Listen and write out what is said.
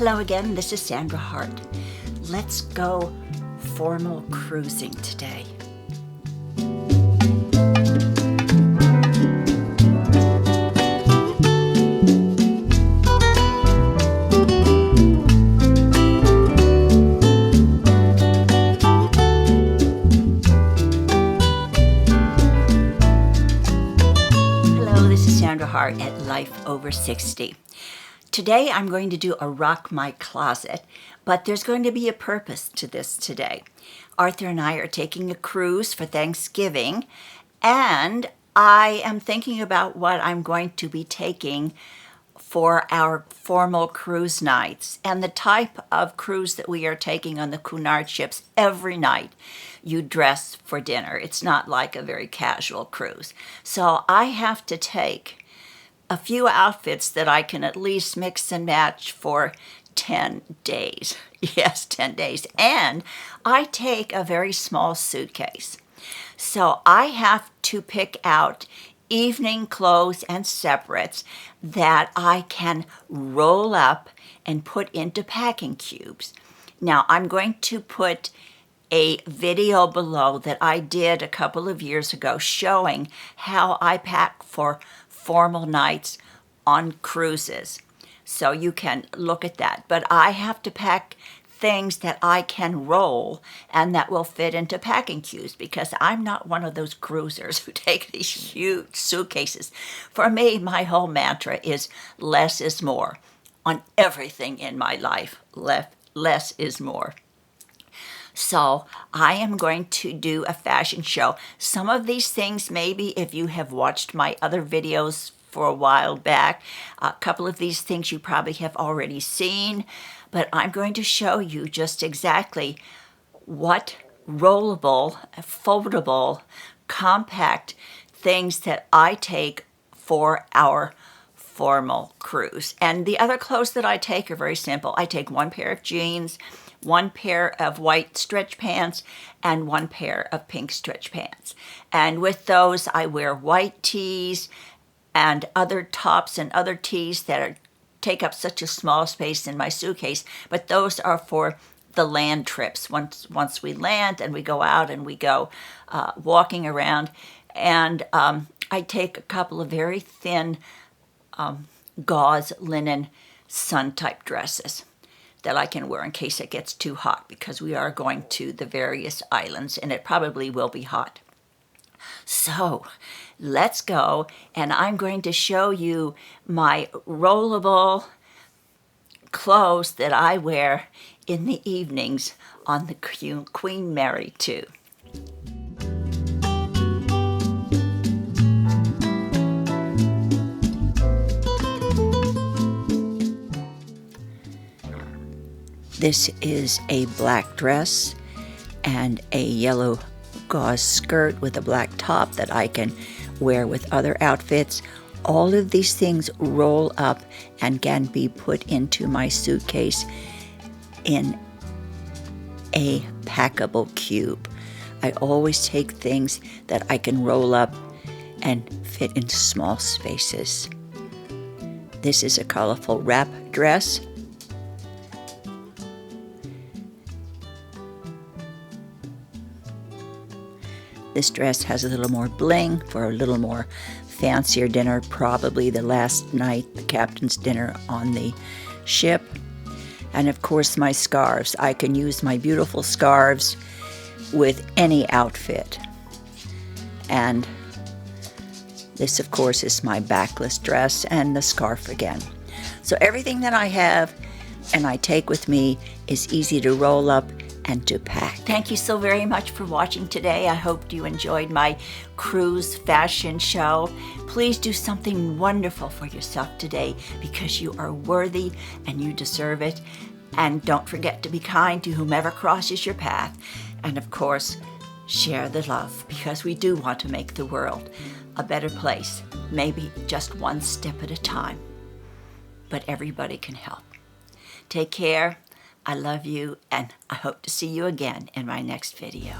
Hello again, this is Sandra Hart. Let's go formal cruising today. Hello, this is Sandra Hart at Life Over 60. Today I'm going to do a rock my closet, but there's going to be a purpose to this today. Arthur and I are taking a cruise for Thanksgiving, and I am thinking about what I'm going to be taking for our formal cruise nights and the type of cruise that we are taking on the Cunard ships. Every night you dress for dinner. It's not like a very casual cruise. So I have to take a few outfits that I can at least mix and match for 10 days. Yes, 10 days. And I take a very small suitcase. So I have to pick out evening clothes and separates that I can roll up and put into packing cubes. Now I'm going to put a video below that I did a couple of years ago showing how I pack for formal nights on cruises. So you can look at that. But I have to pack things that I can roll and that will fit into packing cubes because I'm not one of those cruisers who take these huge suitcases. For me, my whole mantra is less is more. On everything in my life, less is more. So I am going to do a fashion show. Some of these things, maybe if you have watched my other videos for a while back, a couple of these things you probably have already seen, but I'm going to show you just exactly what rollable, foldable, compact things that I take for our formal cruise. And the other clothes that I take are very simple. I take one pair of jeans, one pair of white stretch pants, and one pair of pink stretch pants. And with those, I wear white tees and other tops and other tees that take up such a small space in my suitcase. But those are for the land trips. Once we land and we go out and we go walking around. And I take a couple of very thin gauze linen sun type dresses that I can wear in case it gets too hot, because we are going to the various islands and it probably will be hot. So let's go, and I'm going to show you my rollable clothes that I wear in the evenings on the Queen Mary 2. This is a black dress and a yellow gauze skirt with a black top that I can wear with other outfits. All of these things roll up and can be put into my suitcase in a packable cube. I always take things that I can roll up and fit into small spaces. This is a colorful wrap dress. This dress has a little more bling for a little more fancier dinner, probably the last night, the captain's dinner on the ship. And of course my scarves. I can use my beautiful scarves with any outfit. And this of course is my backless dress and the scarf again. So everything that I have and I take with me is easy to roll up and to pack. Thank you so very much for watching today. I hope you enjoyed my cruise fashion show. Please do something wonderful for yourself today because you are worthy and you deserve it. And don't forget to be kind to whomever crosses your path. And of course, share the love because we do want to make the world a better place. Maybe just one step at a time. But everybody can help. Take care. I love you, and I hope to see you again in my next video.